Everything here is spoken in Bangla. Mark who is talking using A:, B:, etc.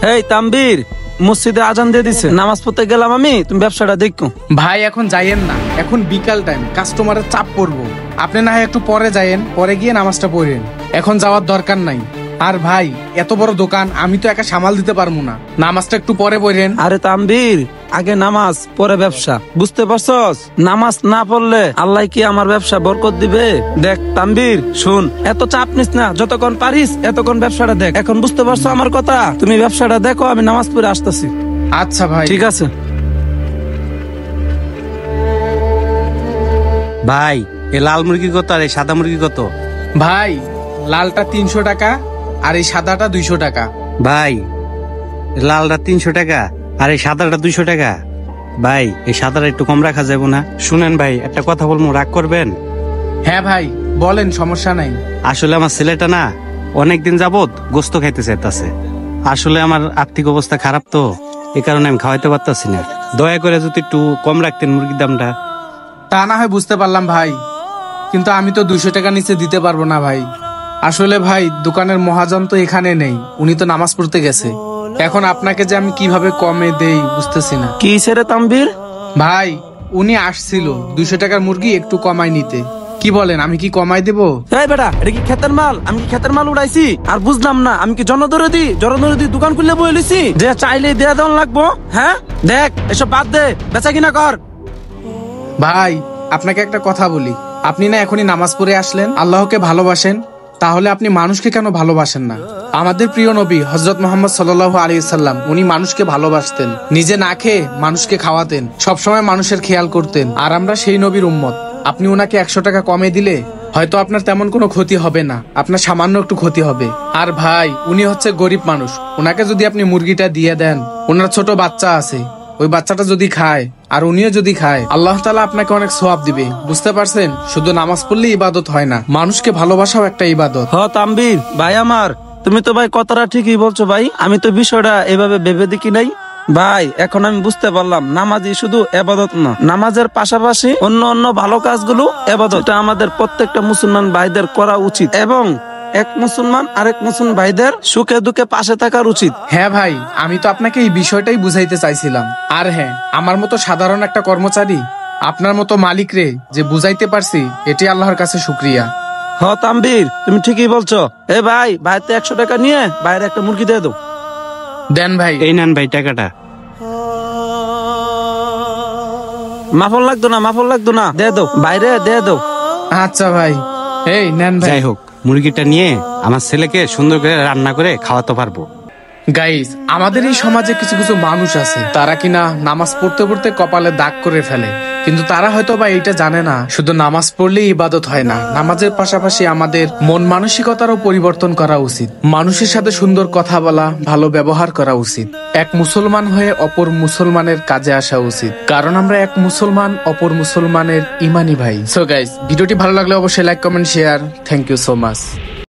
A: এই তাম্বির, মসজিদে আজান দিয়ে দিছে, নামাজ পড়তে গেলাম আমি, তুমি ব্যবসাটা দেখো।
B: ভাই এখন যাইয়েন না, এখন বিকাল টাইম, কাস্টমারের চাপ পড়বো। আপনি না হয় একটু পরে যাইয়েন, পরে গিয়ে নামাজটা পড়েন, এখন যাওয়ার দরকার নাই। আর ভাই এত বড় দোকান আমি তো একা সামাল দিতে পারবো না, নামাজটা একটু পরে পড়েন।
A: আরে তাম্বির, আগে নামাজ পরে ব্যবসা, বুঝতে পারছস? নামাজ না পড়লে আল্লাহ কি আমার ব্যবসা বরকত দিবে? দেখ তাম্বির, শুন, এত চাপ নিস না, যতক্ষণ পারিস এতক্ষণ ব্যবসাটা দেখ। এখন বুঝতে পারছো আমার কথা? তুমি ব্যবসাটা দেখো, আমি নামাজ পড়ে আসতেছি।
B: আচ্ছা ভাই,
A: ঠিক আছে।
C: ভাই এই লাল মুরগি কত আর এই সাদা মুরগি কত?
B: ভাই লালটা 300 টাকা আর এই সাদাটা 200 টাকা।
C: ভাই লালটা 300 টাকা আর এই সাদাটা 200 টাকা। ভাই এই সাদাটা একটু কম রাখা যাবে না? শুনেন ভাই, একটা কথা বলবো, রাগ করবেন?
B: হ্যাঁ ভাই বলেন, সমস্যা নাই।
C: আসলে আমার ছেলেটা না অনেকদিন যাবত গোস্ত খাইতে চাইতেছে। আসলে আমার আর্থিক অবস্থা খারাপ, তো এই কারণে আমি খাওয়াইতে পারতাছি না। দয়া করে যদি একটু কম রাখতেন মুরগির দামটা।
B: তা না হয় বুঝতে পারলাম ভাই, কিন্তু আমি তো 200 টাকা নিচে দিতে পারবো না ভাই। আসলে ভাই দোকানের মহাজন তো এখানে নেই, উনি তো নামাজ পড়তে গেছে। এখন আপনাকে যে আমি কিভাবে কমে দেই বুঝতেছি না।
A: কি ছেড়ে তাম্বির?
B: ভাই উনি আসছিল 200 টাকার মুরগি একটু কমাই নিতে, কি বলেন আমি কি কমাই দেবো?
A: এই বেটা, এটা কি ক্ষেতের মাল? আমি কি ক্ষেতের মাল উড়াইছি? আর বুঝলাম না, আমি কি জনদরদি দোকান খুললে বই লইছি যে চাইলে দেয়া দেওয়া লাগবো? হ্যাঁ দেখ, এসব বাদ দে, বেচা কিনা কর।
B: ভাই আপনাকে একটা কথা বলি, আপনি না এখনই নামাজ পড়ে আসলেন, আল্লাহকে ভালোবাসেন, তাহলে আপনি মানুষকে কেন ভালোবাসেন না? আমাদের প্রিয় নবী হযরত মুহাম্মদ সাল্লাল্লাহু আলাইহি সাল্লাম, উনি মানুষকে ভালোবাসতেন, নিজে না খেয়ে মানুষকে খাওয়াতেন, সবসময় মানুষের খেয়াল করতেন, আর আমরা সেই নবীর উম্মত। আপনি ওনাকে 100 টাকা কমে দিলে হয়তো আপনার তেমন কোনো ক্ষতি হবে না, আপনার সামান্য একটু ক্ষতি হবে। আর ভাই উনি হচ্ছে গরিব মানুষ, ওনাকে যদি আপনি মুরগিটা দিয়ে দেন, ওনার ছোট বাচ্চা আছে, ওই বাচ্চাটা যদি খায় আর উনিও যদি খায়, আল্লাহ তাআলা আপনাকে অনেক সওয়াব দিবে, বুঝতে পারছেন? শুধু নামাজ পড়লেই ইবাদত হয় না, মানুষকে ভালোবাসাও একটা ইবাদত।
A: হ তাম্বির ভাই আমার, তুমি তো ভাই কথাটা ঠিকই বলছো ভাই, আমি তো বিষয়টা এভাবে ভেবে দেখি নাই ভাই। এখন আমি বুঝতে পারলাম, নামাজই শুধু এবাদত না, নামাজের পাশাপাশি অন্য অন্য ভালো কাজগুলো এবাদত। এটা আমাদের প্রত্যেকটা মুসলমান ভাইদের করা উচিত, এবং এক মুসলমান আরেক মুসলমান ভাইদের সুখে দুঃখে পাশে থাকার উচিত।
B: হ্যাঁ ভাই, আমি তো আপনাকে এই বিষয়টাই বুঝাইতে চাইছিলাম। আর হ্যাঁ, আমার মতো সাধারণ একটা কর্মচারী আপনার মতো মালিক রে যে বুঝাইতে পারছি, এটি আল্লাহর কাছে শুকরিয়া।
A: হ তাম্বির, তুমি ঠিকই বলছো। এ ভাই, ভাইতে 100 টাকা নিয়ে বাইরে একটা মুরগি দিয়ে দাও।
B: দেন ভাই।
C: এই নেন ভাই টাকাটা।
A: মাফল লাগতো না, দিয়ে দাও বাইরে, দিয়ে দাও।
B: আচ্ছা ভাই, এই নেন ভাই।
C: যাই হোক, মুরগিটা নিয়ে আমার ছেলেকে সুন্দর করে রান্না করে খাওয়াতে পারবো।
B: গাইস, আমাদের এই সমাজে কিছু কিছু মানুষ আছে, তারা কিনা নামাজ পড়তে পড়তে কপালে দাগ করে ফেলে, কিন্তু তারা হয়তো বা এইটা জানে না, শুধু নামাজ পড়লেই ইবাদত হয় না, নামাজের পাশাপাশি আমাদের মন মানসিকতারও পরিবর্তন করা উচিত, মানুষের সাথে সুন্দর কথা বলা, ভালো ব্যবহার করা উচিত, এক মুসলমান হয়ে অপর মুসলমানের কাজে আসা উচিত, কারণ আমরা এক মুসলমান অপর মুসলমানের ইমানি ভাই। সো গাইস, ভিডিওটি ভালো লাগলে অবশ্যই like, comment, share. Thank you so much.